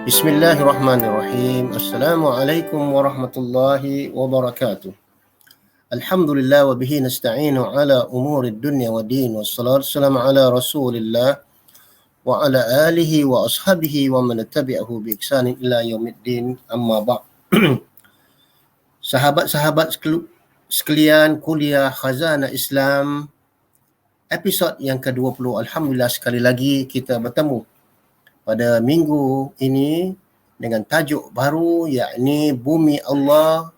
Bismillahirrahmanirrahim. Assalamualaikum warahmatullahi wabarakatuh. Alhamdulillah wa bihi nasta'inu ala umurid dunya wa din. Wassalatu wassalamu ala rasulillah wa ala alihi wa ashabihi wa man tabi'ahu bi ihsanin ila yaumiddin. Amma ba'd. Sahabat-sahabat sekalian kuliah Khazanah Islam episod yang ke-20. Alhamdulillah sekali lagi kita bertemu pada minggu ini dengan tajuk baru, yakni Bumi Allah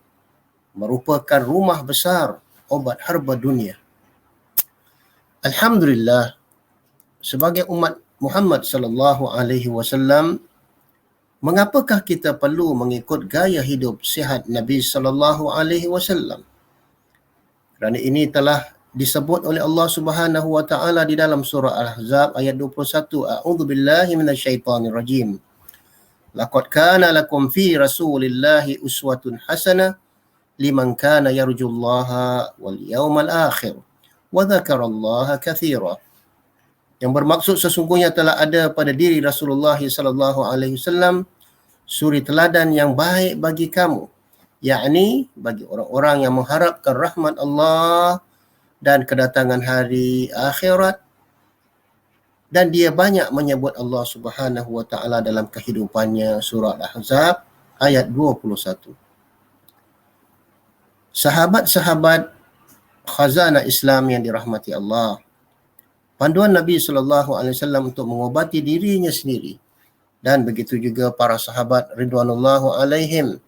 merupakan rumah besar obat herba dunia. Alhamdulillah, sebagai umat Muhammad sallallahu alaihi wasallam, mengapakah kita perlu mengikut gaya hidup sihat Nabi sallallahu alaihi wasallam? Kerana ini telah disebut oleh Allah Subhanahu wa taala di dalam surah Al-Ahzab ayat 21. A'udzubillahi minasyaitonirrajim. Laqad kana lakum fi Rasulillahi uswatun hasanah liman kana yarjullaha wal yawmal akhir wa dzakarallaha katsira. Yang bermaksud sesungguhnya telah ada pada diri Rasulullah sallallahu alaihi wasallam suri teladan yang baik bagi kamu, yakni bagi orang-orang yang mengharapkan rahmat Allah dan kedatangan hari akhirat, dan dia banyak menyebut Allah Subhanahu wa taala dalam kehidupannya. Surah Al-Ahzab ayat 21. Sahabat-sahabat Khazanah Islam yang dirahmati Allah, panduan Nabi sallallahu alaihi wasallam untuk mengobati dirinya sendiri dan begitu juga para sahabat ridwanullahu alaihim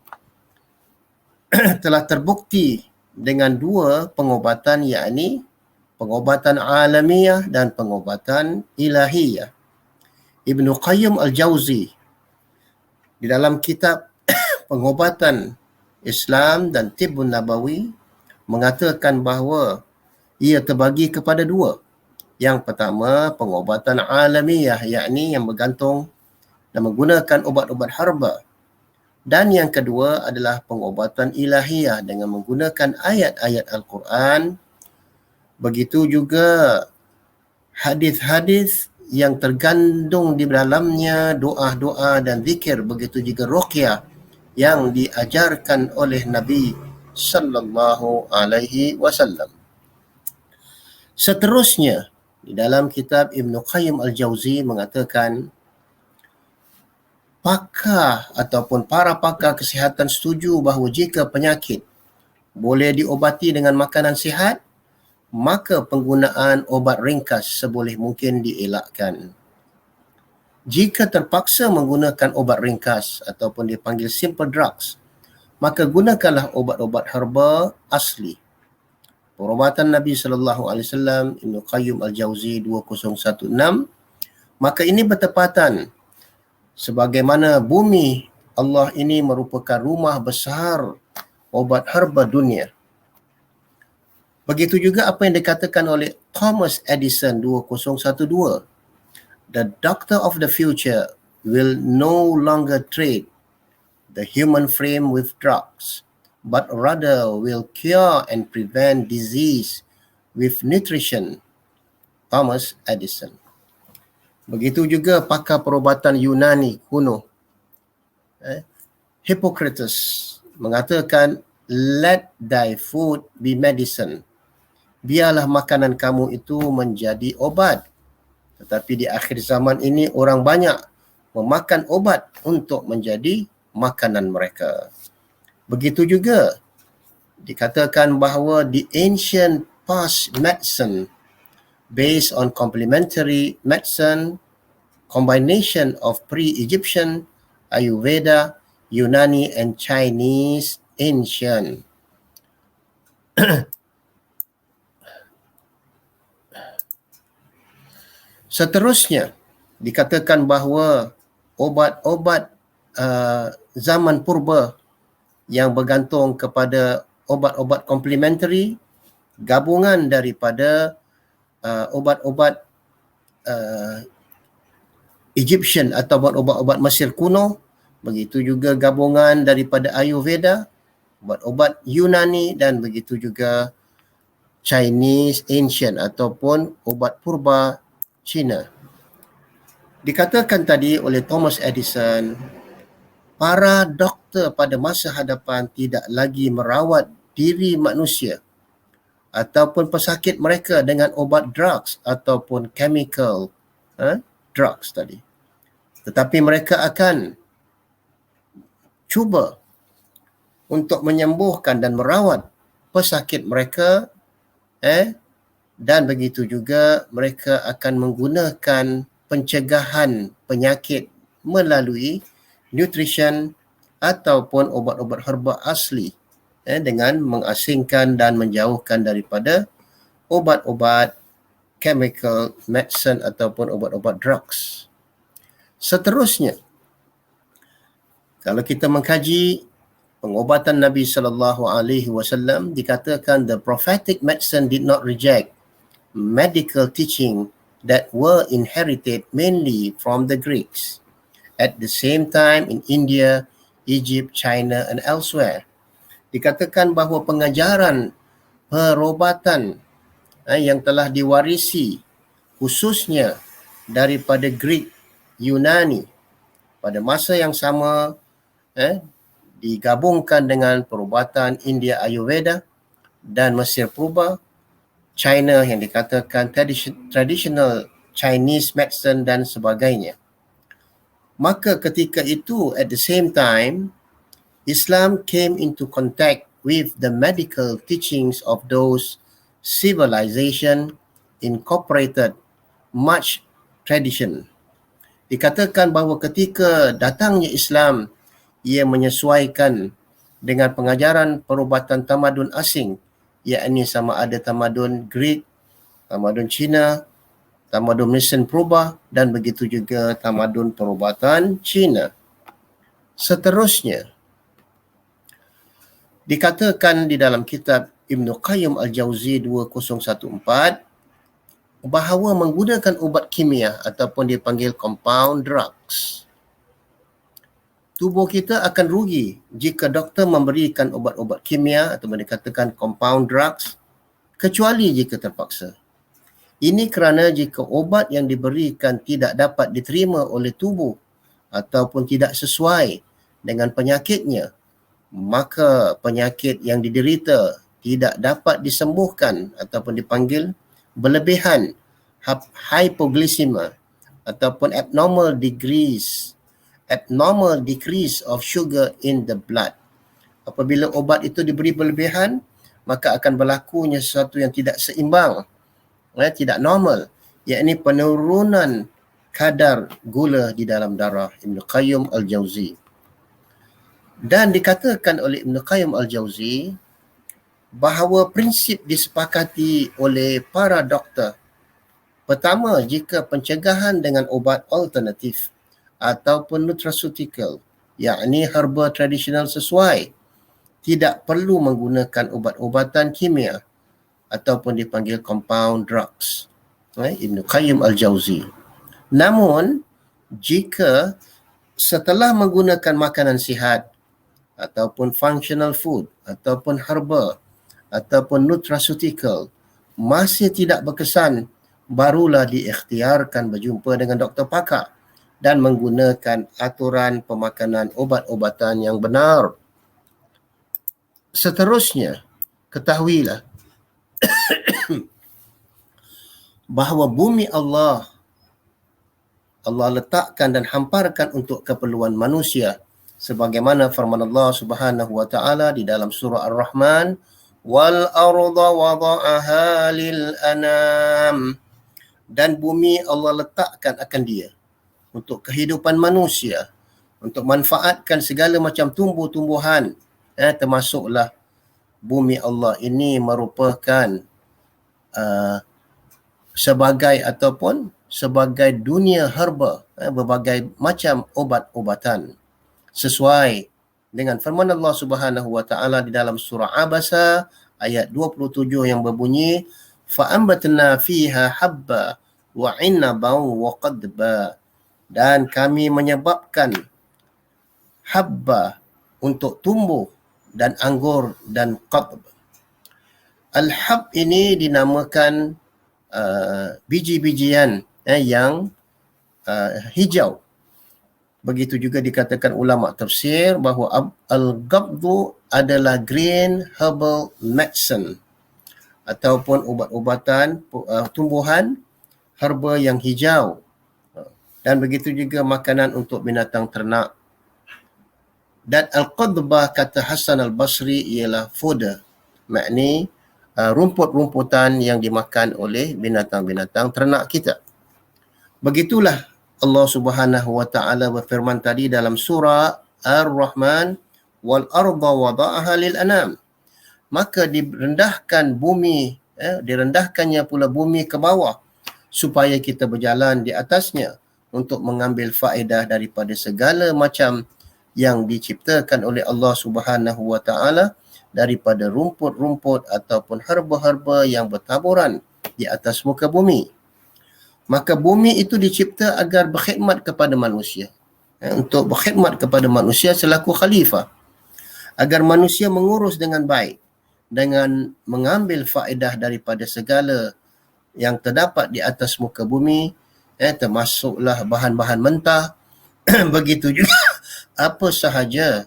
telah terbukti dengan dua pengobatan, yakni pengobatan alamiah dan pengobatan ilahiyah. Ibnu Qayyim Al-Jauzi di dalam kitab Pengobatan Islam dan Tibbun Nabawi mengatakan bahawa ia terbagi kepada dua. Yang pertama, pengobatan alamiah, yakni yang bergantung dan menggunakan obat-obat herba. Dan yang kedua adalah pengobatan ilahiyah dengan menggunakan ayat-ayat Al-Quran. Begitu juga hadis-hadis yang tergandung di dalamnya doa-doa dan zikir. Begitu juga ruqyah yang diajarkan oleh Nabi sallallahu alaihi wasallam. Seterusnya, di dalam kitab Ibnu Qayyim Al-Jauzi mengatakan, pakar ataupun para pakar kesihatan setuju bahawa jika penyakit boleh diobati dengan makanan sihat, maka penggunaan obat ringkas seboleh mungkin dielakkan. Jika terpaksa menggunakan obat ringkas ataupun dipanggil simple drugs, maka gunakanlah obat-obat herba asli. Perubatan Nabi sallallahu alaihi wasallam, Ibnu Qayyim Al-Jauzi 2016. Maka ini bertepatan sebagaimana bumi Allah ini merupakan rumah besar obat herba dunia. Begitu juga apa yang dikatakan oleh Thomas Edison 2012. The doctor of the future will no longer treat the human frame with drugs, but rather will cure and prevent disease with nutrition. Thomas Edison. Begitu juga pakar perubatan Yunani kuno, Hippocrates, mengatakan, let thy food be medicine. Biarlah makanan kamu itu menjadi obat. Tetapi di akhir zaman ini orang banyak memakan obat untuk menjadi makanan mereka. Begitu juga dikatakan bahawa the ancient past medicine based on complementary medicine, combination of pre-Egyptian, Ayurveda, Yunani and Chinese ancient. Seterusnya, dikatakan bahawa obat-obat zaman purba yang bergantung kepada obat-obat complementary, gabungan daripada obat-obat Egyptian atau obat-obat Mesir kuno, begitu juga gabungan daripada Ayurveda, obat-obat Yunani dan begitu juga Chinese ancient ataupun obat purba Cina. Dikatakan tadi oleh Thomas Edison para doktor pada masa hadapan tidak lagi merawat diri manusia ataupun pesakit mereka dengan obat drugs ataupun chemical drugs tadi. Tetapi mereka akan cuba untuk menyembuhkan dan merawat pesakit mereka dan begitu juga mereka akan menggunakan pencegahan penyakit melalui nutrition ataupun obat-obat herba asli dengan mengasingkan dan menjauhkan daripada obat-obat chemical medicine ataupun obat-obat drugs. Seterusnya, kalau kita mengkaji pengobatan Nabi SAW, dikatakan the prophetic medicine did not reject medical teaching that were inherited mainly from the Greeks. At the same time, in India, Egypt, China and elsewhere, dikatakan bahawa pengajaran perubatan yang telah diwarisi khususnya daripada Greek, Yunani pada masa yang sama digabungkan dengan perubatan India Ayurveda dan Mesir Purba, China yang dikatakan traditional Chinese medicine dan sebagainya. Maka ketika itu, at the same time, Islam came into contact with the medical teachings of those civilization incorporated much tradition. Dikatakan bahawa ketika datangnya Islam, ia menyesuaikan dengan pengajaran perubatan tamadun asing, yakni sama ada tamadun Greek, tamadun Cina, tamadun Mesir Purba dan begitu juga tamadun perubatan Cina. Seterusnya, dikatakan di dalam kitab Ibn Qayyim Al-Jauzi 2014 bahawa menggunakan ubat kimia ataupun dipanggil compound drugs, tubuh kita akan rugi jika doktor memberikan obat-obat kimia atau dikatakan compound drugs kecuali jika terpaksa. Ini kerana jika obat yang diberikan tidak dapat diterima oleh tubuh ataupun tidak sesuai dengan penyakitnya, maka penyakit yang diderita tidak dapat disembuhkan ataupun dipanggil berlebihan hypoglycemia ataupun abnormal decrease of sugar in the blood. Apabila obat itu diberi berlebihan, maka akan berlakunya sesuatu yang tidak seimbang, tidak normal, yakni penurunan kadar gula di dalam darah. Ibn Qayyim Al-Jauzi. Dan dikatakan oleh Ibn Qayyim Al-Jauzi bahawa prinsip disepakati oleh para doktor. Pertama, jika pencegahan dengan obat alternatif ataupun nutraceutical, yakni herba tradisional sesuai, tidak perlu menggunakan ubat-ubatan kimia ataupun dipanggil compound drugs. Ibn Qayyim Al-Jauzi. Namun, jika setelah menggunakan makanan sihat ataupun functional food ataupun herba ataupun nutraceutical masih tidak berkesan, barulah diikhtiarkan berjumpa dengan doktor pakar dan menggunakan aturan pemakanan obat-obatan yang benar. Seterusnya, ketahuilah bahawa bumi Allah letakkan dan hamparkan untuk keperluan manusia sebagaimana firman Allah Subhanahu wa taala di dalam surah Ar-Rahman, wal arda wada'aha lil anam, dan bumi Allah letakkan akan dia untuk kehidupan manusia, untuk manfaatkan segala macam tumbuh-tumbuhan, termasuklah bumi Allah ini merupakan sebagai dunia herba, berbagai macam obat-obatan sesuai dengan firman Allah Subhanahu wa taala di dalam surah Abasa ayat 27 yang berbunyi, fa'ambatna fiha habba wa 'inaban wa qadba, dan kami menyebabkan habba untuk tumbuh dan anggur dan qadb. Al-hab ini dinamakan biji-bijian yang hijau Begitu juga dikatakan ulama tafsir bahawa al-gabdu adalah green herbal medicine ataupun ubat-ubatan tumbuhan herba yang hijau. Dan begitu juga makanan untuk binatang ternak. Dan al-qadbah kata Hasan al-Basri ialah fodder, maknanya rumput-rumputan yang dimakan oleh binatang-binatang ternak kita. Begitulah Allah Subhanahu wa taala berfirman tadi dalam surah Ar-Rahman, wal arda wada'aha lil anam. Maka direndahkan bumi, direndahkannya pula bumi ke bawah supaya kita berjalan di atasnya untuk mengambil faedah daripada segala macam yang diciptakan oleh Allah Subhanahu wa taala daripada rumput-rumput ataupun herba-herba yang bertaburan di atas muka bumi. Maka bumi itu dicipta agar berkhidmat kepada manusia. Untuk berkhidmat kepada manusia selaku khalifah. Agar manusia mengurus dengan baik. Dengan mengambil faedah daripada segala yang terdapat di atas muka bumi. Termasuklah bahan-bahan mentah. Begitu juga apa sahaja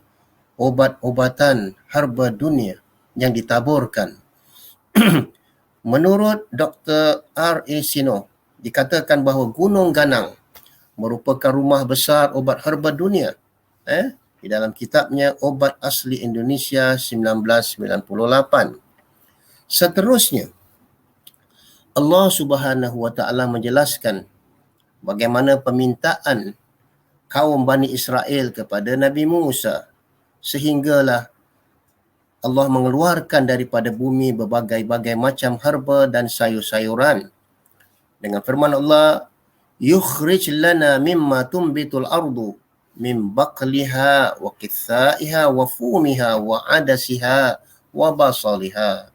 obat-obatan herba dunia yang ditaburkan. Menurut Dr. R.A. Sino, dikatakan bahawa Gunung Ganang merupakan rumah besar obat herba dunia. Di dalam kitabnya Obat Asli Indonesia 1998. Seterusnya, Allah Subhanahu wa taala menjelaskan bagaimana permintaan kaum Bani Israel kepada Nabi Musa sehinggalah Allah mengeluarkan daripada bumi berbagai-bagai macam herba dan sayur-sayuran. Dengan firman Allah, yukhrij lana mimma tumbitul ardu min baqliha wa qithaiha wa fumiha wa adasiha wa basaliha.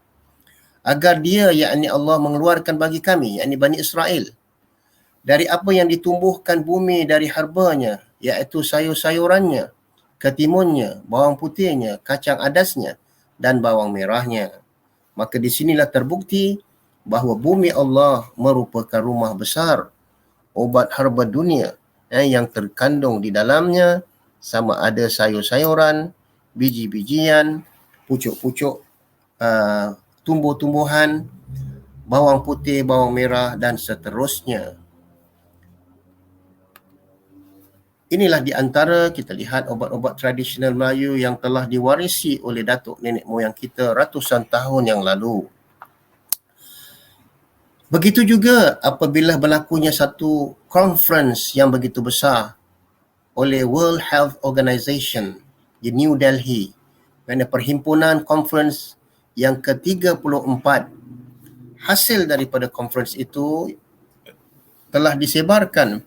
Agar dia, yakni Allah, mengeluarkan bagi kami, yakni Bani Israel, dari apa yang ditumbuhkan bumi dari herbanya, iaitu sayur-sayurannya, ketimunnya, bawang putihnya, kacang adasnya dan bawang merahnya. Maka di sinilah terbukti bahawa bumi Allah merupakan rumah besar obat herba dunia yang terkandung di dalamnya sama ada sayur-sayuran, biji-bijian, pucuk-pucuk tumbuh-tumbuhan, bawang putih, bawang merah dan seterusnya. Inilah di antara kita lihat obat-obat tradisional Melayu yang telah diwarisi oleh datuk nenek moyang kita ratusan tahun yang lalu. Begitu juga apabila berlakunya satu conference yang begitu besar oleh World Health Organization di New Delhi, mana perhimpunan conference yang ke-34. Hasil daripada conference itu telah disebarkan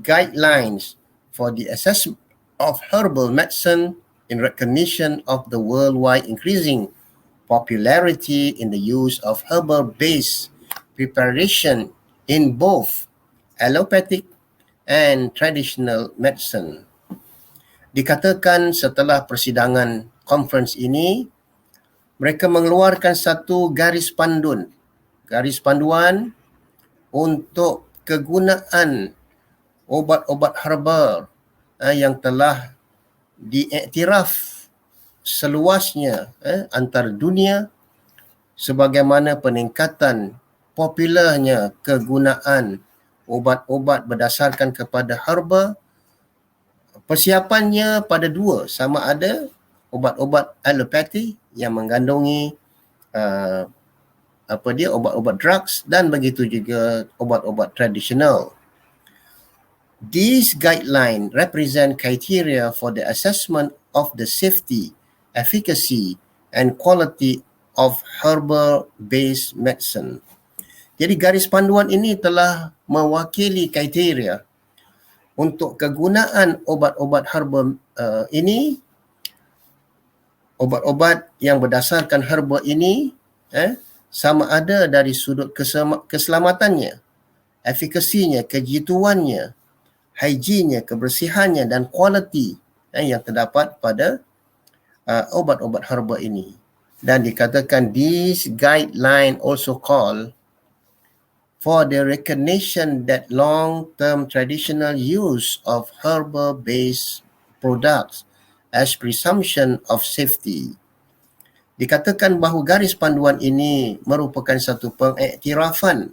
guidelines for the assessment of herbal medicine in recognition of the worldwide increasing popularity in the use of herbal-based preparation in both allopathic and traditional medicine. Dikatakan setelah persidangan conference ini, mereka mengeluarkan satu garis panduan untuk kegunaan obat-obat herbal yang telah diiktiraf seluasnya antara dunia sebagaimana peningkatan popularnya kegunaan obat-obat berdasarkan kepada herba. Persiapannya pada dua, sama ada obat-obat alopati yang mengandungi obat-obat drugs dan begitu juga obat-obat tradisional. These guidelines represent criteria for the assessment of the safety, efficacy and quality of herbal-based medicine. Jadi garis panduan ini telah mewakili kriteria untuk kegunaan obat-obat herba ini, obat-obat yang berdasarkan herba ini sama ada dari sudut keselamatannya, efikasinya, kejituannya, higiennya, kebersihannya dan kualiti yang terdapat pada obat-obat herba ini. Dan dikatakan these guideline also call for the recognition that long-term traditional use of herbal-based products as presumption of safety. Dikatakan bahawa garis panduan ini merupakan satu pengiktirafan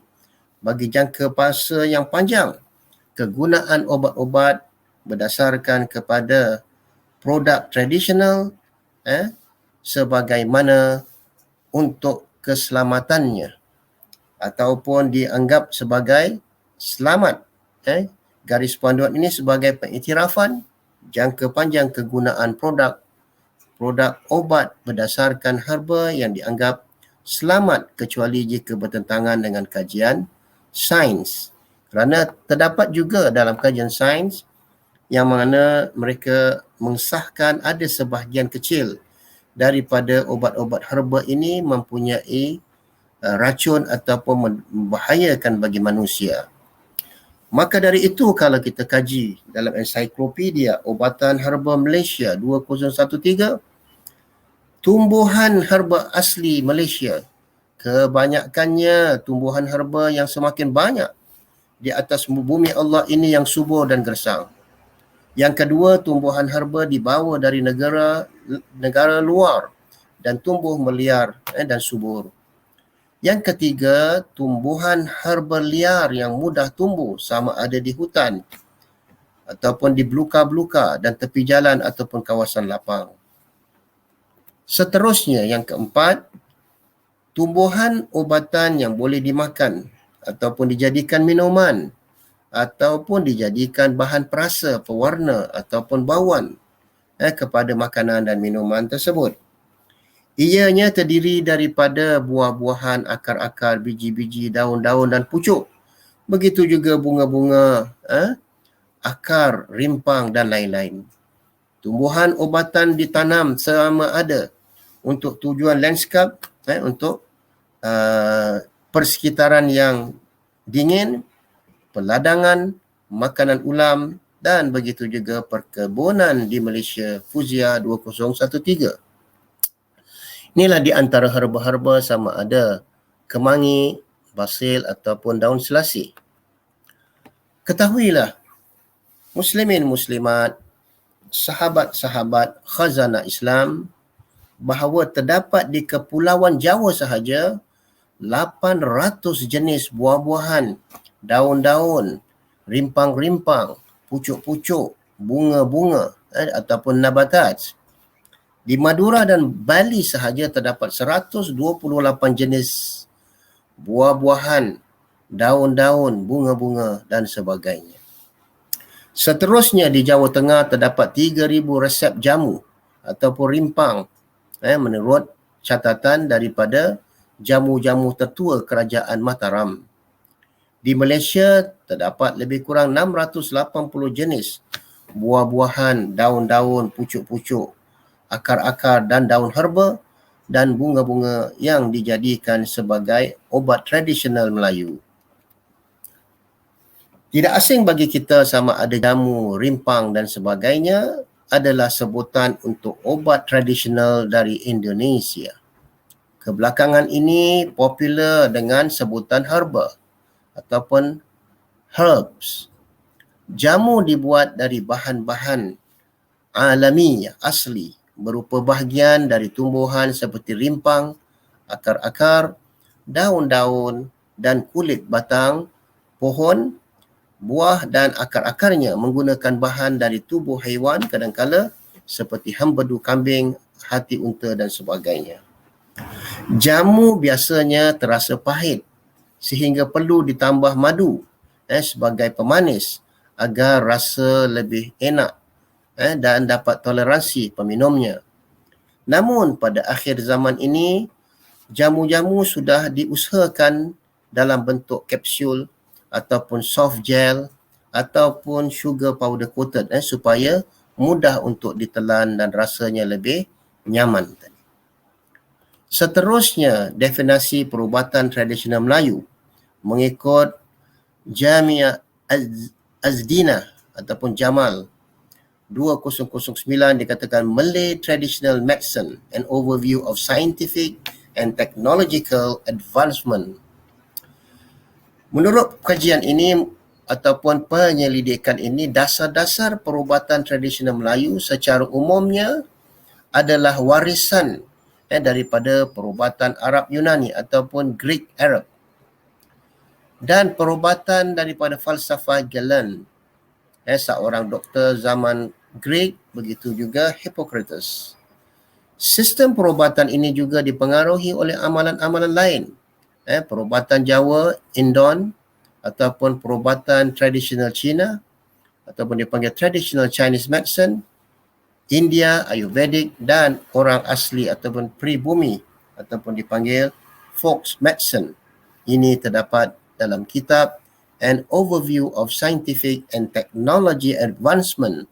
bagi jangka masa yang panjang kegunaan obat-ubat berdasarkan kepada produk tradisional sebagaimana untuk keselamatannya ataupun dianggap sebagai selamat. Garis panduan ini sebagai pengiktirafan jangka panjang kegunaan produk obat berdasarkan herba yang dianggap selamat kecuali jika bertentangan dengan kajian sains. Kerana terdapat juga dalam kajian sains yang mana mereka mengesahkan ada sebahagian kecil daripada obat-obat herba ini mempunyai racun ataupun membahayakan bagi manusia. Maka dari itu kalau kita kaji dalam ensiklopedia Ubatan Herba Malaysia 2013, tumbuhan herba asli Malaysia, kebanyakannya tumbuhan herba yang semakin banyak di atas bumi Allah ini yang subur dan gersang. Yang kedua, tumbuhan herba dibawa dari negara luar dan tumbuh meliar dan subur. Yang ketiga, tumbuhan herba liar yang mudah tumbuh sama ada di hutan ataupun di beluka-beluka dan tepi jalan ataupun kawasan lapang. Seterusnya, yang keempat, tumbuhan ubatan yang boleh dimakan ataupun dijadikan minuman ataupun dijadikan bahan perasa, pewarna ataupun bauan kepada makanan dan minuman tersebut. Ianya terdiri daripada buah-buahan, akar-akar, biji-biji, daun-daun dan pucuk. Begitu juga bunga-bunga, akar, rimpang dan lain-lain. Tumbuhan ubatan ditanam sama ada untuk tujuan landscape, untuk persekitaran yang dingin, peladangan, makanan ulam dan begitu juga perkebunan di Malaysia Fuzia 2013. Inilah di antara herba-herba sama ada kemangi, basil ataupun daun selasih. Ketahuilah, muslimin muslimat, sahabat-sahabat khazanah Islam, bahawa terdapat di Kepulauan Jawa sahaja 800 jenis buah-buahan, daun-daun, rimpang-rimpang, pucuk-pucuk, bunga-bunga ataupun nabatat. Di Madura dan Bali sahaja terdapat 128 jenis buah-buahan, daun-daun, bunga-bunga dan sebagainya. Seterusnya di Jawa Tengah terdapat 3,000 resep jamu ataupun rimpang menurut catatan daripada jamu-jamu tertua Kerajaan Mataram. Di Malaysia terdapat lebih kurang 680 jenis buah-buahan, daun-daun, pucuk-pucuk, akar-akar dan daun herba dan bunga-bunga yang dijadikan sebagai obat tradisional Melayu. Tidak asing bagi kita sama ada jamu, rimpang dan sebagainya adalah sebutan untuk obat tradisional dari Indonesia. Kebelakangan ini popular dengan sebutan herba ataupun herbs. Jamu dibuat dari bahan-bahan alami asli berupa bahagian dari tumbuhan seperti rimpang, akar-akar, daun-daun dan kulit batang pohon, buah dan akar-akarnya menggunakan bahan dari tubuh haiwan kadangkala seperti hempedu kambing, hati unta dan sebagainya. Jamu biasanya terasa pahit sehingga perlu ditambah madu sebagai pemanis agar rasa lebih enak dan dapat toleransi peminumnya. Namun pada akhir zaman ini, jamu-jamu sudah diusahakan dalam bentuk kapsul ataupun soft gel ataupun sugar powder coated supaya mudah untuk ditelan dan rasanya lebih nyaman. Seterusnya, definisi perubatan tradisional Melayu mengikut Jamiah Azdina ataupun Jamal 2009 dikatakan Malay Traditional Medicine, an overview of scientific and technological advancement. Menurut kajian ini ataupun penyelidikan ini, dasar-dasar perubatan tradisional Melayu secara umumnya adalah warisan daripada perubatan Arab Yunani ataupun Greek Arab dan perubatan daripada falsafah Galen, seorang doktor zaman Greek, begitu juga Hippocrates. Sistem perubatan ini juga dipengaruhi oleh amalan-amalan lain, perubatan Jawa, Indon, ataupun perubatan tradisional Cina, ataupun dipanggil traditional Chinese medicine, India, Ayurvedic, dan orang asli ataupun pribumi ataupun dipanggil folk medicine. Ini terdapat dalam kitab An Overview of Scientific and Technology Advancement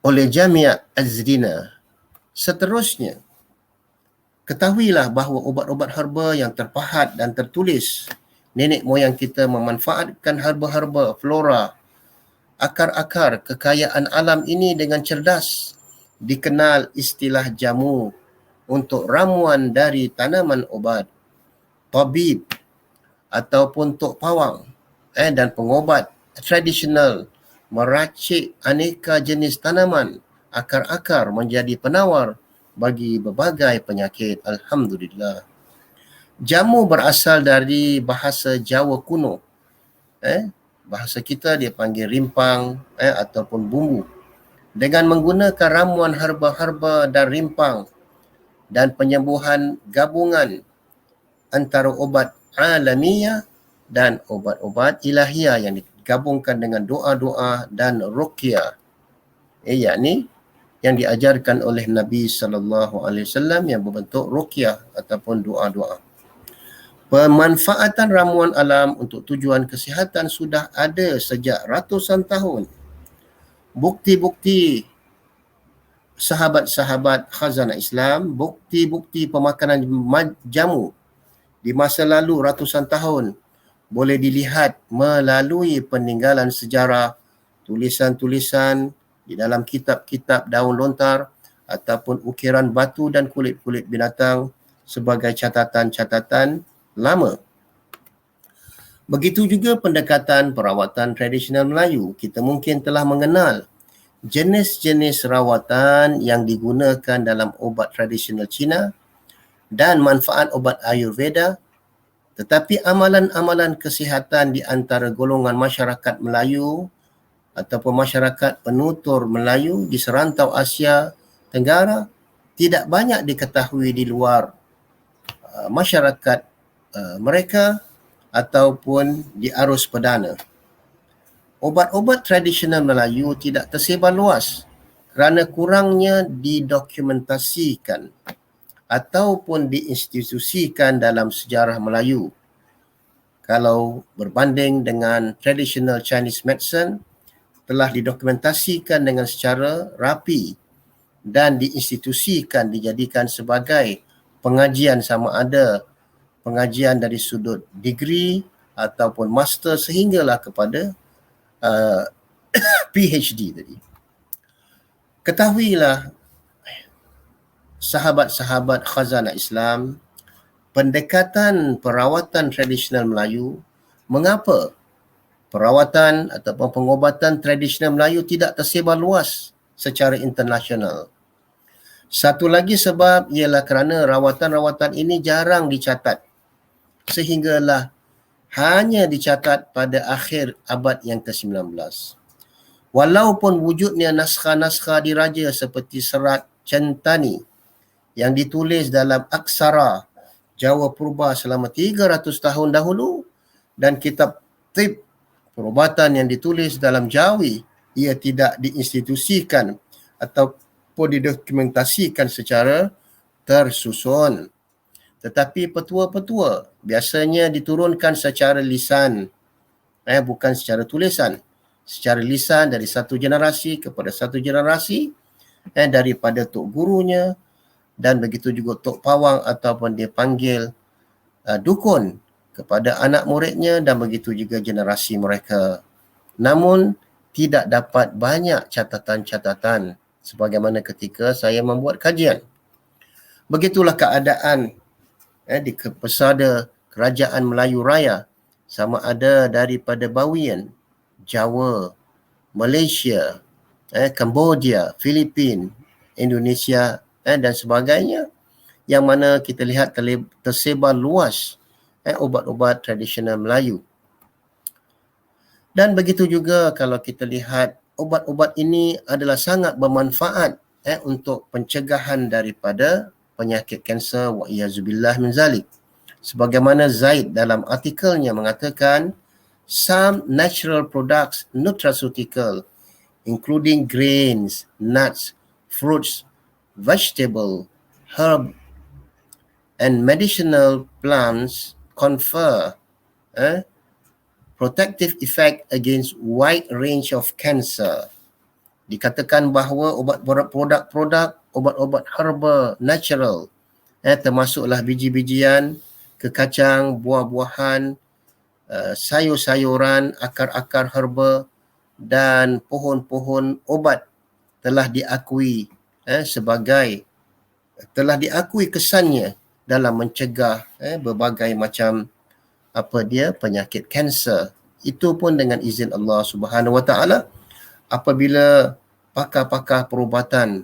oleh Jamia Azdina. Seterusnya, ketahuilah bahawa ubat-ubat herba yang terpahat dan tertulis, nenek moyang kita memanfaatkan herba-herba, flora, akar-akar kekayaan alam ini dengan cerdas, dikenal istilah jamu untuk ramuan dari tanaman obat, tabib ataupun tok pawang dan pengobat tradisional meracik aneka jenis tanaman akar-akar menjadi penawar bagi berbagai penyakit. Alhamdulillah. Jamu berasal dari bahasa Jawa kuno. Bahasa kita dia panggil rimpang ataupun bumbu. Dengan menggunakan ramuan herba-herba dan rimpang dan penyembuhan gabungan antara obat alamiah dan obat-obat ilahiyah yang digabungkan dengan doa-doa dan ruqyah. Yakni yang diajarkan oleh Nabi SAW yang berbentuk ruqyah ataupun doa-doa. Pemanfaatan ramuan alam untuk tujuan kesihatan sudah ada sejak ratusan tahun. Bukti-bukti sahabat-sahabat khazanah Islam, bukti-bukti pemakanan jamu di masa lalu ratusan tahun boleh dilihat melalui peninggalan sejarah, tulisan-tulisan di dalam kitab-kitab daun lontar ataupun ukiran batu dan kulit-kulit binatang sebagai catatan-catatan lama. Begitu juga pendekatan perawatan tradisional Melayu. Kita mungkin telah mengenal jenis-jenis rawatan yang digunakan dalam obat tradisional Cina dan manfaat obat Ayurveda, tetapi amalan-amalan kesihatan di antara golongan masyarakat Melayu ataupun masyarakat penutur Melayu di serantau Asia Tenggara tidak banyak diketahui di luar masyarakat mereka ataupun di arus perdana. Obat-obat tradisional Melayu tidak tersebar luas kerana kurangnya didokumentasikan ataupun diinstitusikan dalam sejarah Melayu. Kalau berbanding dengan traditional Chinese medicine, telah didokumentasikan dengan secara rapi dan diinstitusikan, dijadikan sebagai pengajian sama ada pengajian dari sudut degree ataupun master sehinggalah kepada PhD tadi. Ketahuilah sahabat-sahabat khazanah Islam, pendekatan perawatan tradisional Melayu, mengapa perawatan ataupun pengobatan tradisional Melayu tidak tersebar luas secara internasional? Satu lagi sebab ialah kerana rawatan-rawatan ini jarang dicatat sehinggalah hanya dicatat pada akhir abad yang ke-19. Walaupun wujudnya naskah-naskah diraja seperti serat Centani yang ditulis dalam aksara Jawa Purba selama 300 tahun dahulu dan kitab tib perubatan yang ditulis dalam Jawi, ia tidak diinstitusikan ataupun didokumentasikan secara tersusun. Tetapi petua-petua biasanya diturunkan secara lisan, bukan secara tulisan. Secara lisan dari satu generasi kepada satu generasi, daripada tok gurunya, dan begitu juga tok pawang ataupun dia panggil dukun kepada anak muridnya dan begitu juga generasi mereka. Namun tidak dapat banyak catatan-catatan sebagaimana ketika saya membuat kajian. Begitulah keadaan di pesada Kerajaan Melayu Raya, sama ada daripada Bawean, Jawa, Malaysia, Cambodia, Filipin, Indonesia dan sebagainya, yang mana kita lihat tersebar luas ubat-ubat tradisional Melayu. Dan begitu juga kalau kita lihat ubat-ubat ini adalah sangat bermanfaat untuk pencegahan daripada penyakit kanser, wa'iyyazubillah min zalik. Sebagaimana Zaid dalam artikelnya mengatakan, some natural products nutraceutical including grains, nuts, fruits, vegetable, herb and medicinal plants confer protective effect against wide range of cancer. Dikatakan bahawa produk-produk ubat-ubat herba natural termasuklah biji-bijian, kekacang, buah-buahan, sayur-sayuran, akar-akar herba dan pohon-pohon obat telah diakui kesannya dalam mencegah berbagai macam penyakit kanser. Itu pun dengan izin Allah Subhanahu Wa Taala. Apabila pakar-pakar perubatan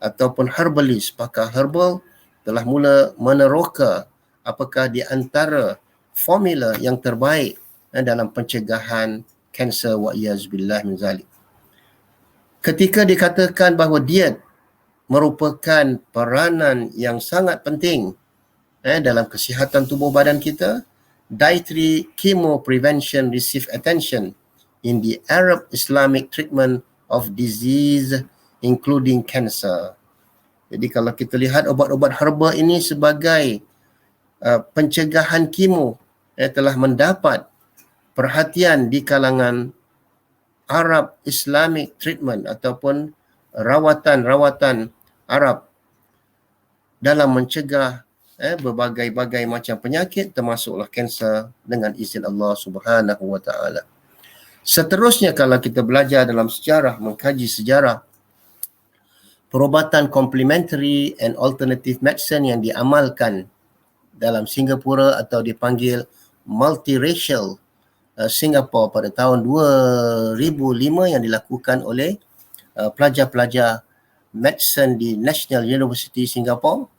ataupun herbalist, pakar herbal telah mula meneroka apakah di antara formula yang terbaik dalam pencegahan kanser, wa'iyyazubillah min zalik. Ketika dikatakan bahawa diet merupakan peranan yang sangat penting dalam kesihatan tubuh badan kita, dietary chemo prevention receive attention in the Arab Islamic treatment of disease including cancer. Jadi kalau kita lihat ubat-ubat herba ini sebagai pencegahan kemo telah mendapat perhatian di kalangan Arab Islamic treatment ataupun rawatan Arab dalam mencegah berbagai-bagai macam penyakit termasuklah kanser dengan izin Allah Subhanahu Wa Taala. Seterusnya kalau kita belajar dalam sejarah, mengkaji sejarah, perubatan complementary and alternative medicine yang diamalkan dalam Singapura atau dipanggil multiracial Singapore pada tahun 2005 yang dilakukan oleh pelajar-pelajar medicine di National University Singapore,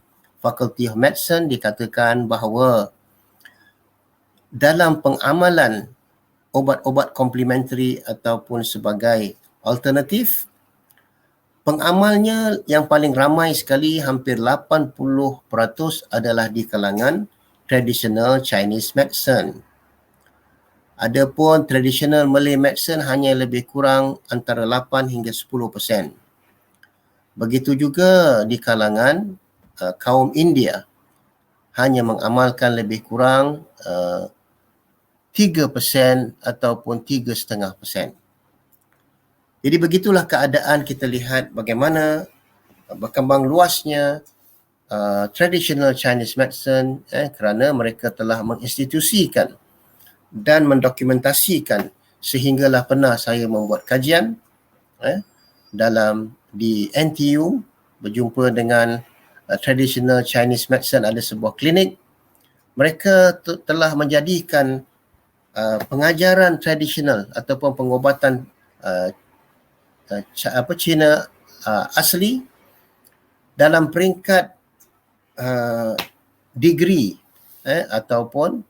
Faculty of Medicine, dikatakan bahawa dalam pengamalan ubat-ubat komplementari ataupun sebagai alternatif, pengamalnya yang paling ramai sekali, hampir 80% adalah di kalangan traditional Chinese medicine. Adapun traditional Malay medicine hanya lebih kurang antara 8 hingga 10%. Begitu juga di kalangan kaum India, hanya mengamalkan lebih kurang 3% ataupun 3,5%. Jadi begitulah keadaan, kita lihat bagaimana berkembang luasnya traditional Chinese medicine kerana mereka telah menginstitusikan dan mendokumentasikan, sehinggalah pernah saya membuat kajian di NTU, berjumpa dengan traditional Chinese medicine, ada sebuah klinik. Mereka telah menjadikan pengajaran tradisional ataupun pengobatan Cina asli dalam peringkat degree ataupun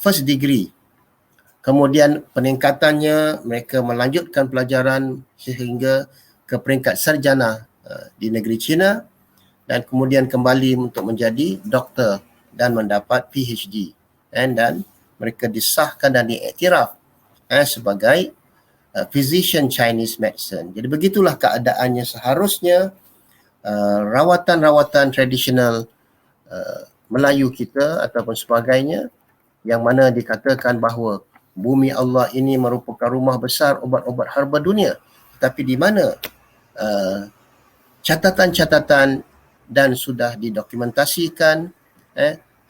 first degree. Kemudian peningkatannya, mereka melanjutkan pelajaran sehingga ke peringkat sarjana di negeri China, dan kemudian kembali untuk menjadi doktor dan mendapat PhD, dan mereka disahkan dan diiktiraf sebagai physician Chinese medicine. Jadi begitulah keadaannya seharusnya. Rawatan-rawatan tradisional Melayu kita ataupun sebagainya, yang mana dikatakan bahawa bumi Allah ini merupakan rumah besar ubat-ubat herba dunia, tapi di mana catatan-catatan dan sudah didokumentasikan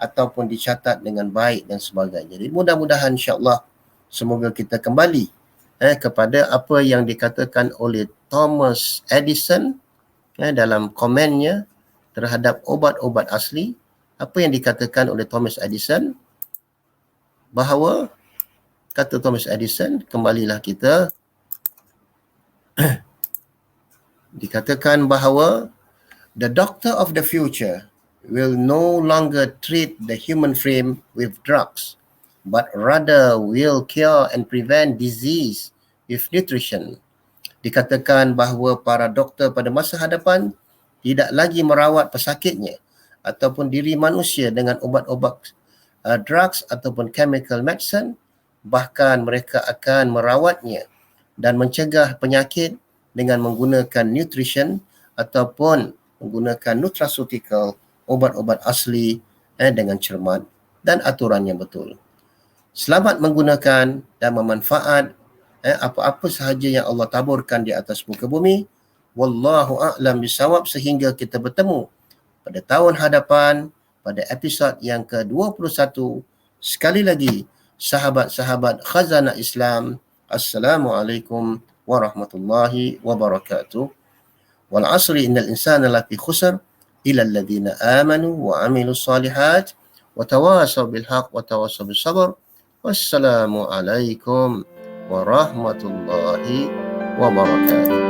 ataupun dicatat dengan baik dan sebagainya. Jadi mudah-mudahan insya-Allah semoga kita kembali kepada apa yang dikatakan oleh Thomas Edison dalam komennya terhadap obat-obat asli, Apa yang dikatakan oleh Thomas Edison? Bahawa, kata Thomas Edison, kembalilah kita, dikatakan bahawa the doctor of the future will no longer treat the human frame with drugs, but rather will cure and prevent disease with nutrition. Dikatakan bahawa para doktor pada masa hadapan tidak lagi merawat pesakitnya ataupun diri manusia dengan ubat-ubat drugs ataupun chemical medicine, bahkan mereka akan merawatnya dan mencegah penyakit dengan menggunakan nutrition ataupun menggunakan nutraceutical, ubat-ubat asli dengan cermat dan aturan yang betul. Selamat menggunakan dan memanfaat apa-apa sahaja yang Allah taburkan di atas muka bumi. Wallahu a'lam bisawab, sehingga kita bertemu pada tahun hadapan pada episod yang ke-21. Sekali lagi, sahabat-sahabat Khazanah Islam, Assalamualaikum warahmatullahi wabarakatuh. Wal asri innal insana lafi khusr illa alladhina amanu wa amilus salihat wa tawasaw bil haqq wa tawasaw bis sabr. Wassalamu alaikum warahmatullahi wabarakatuh.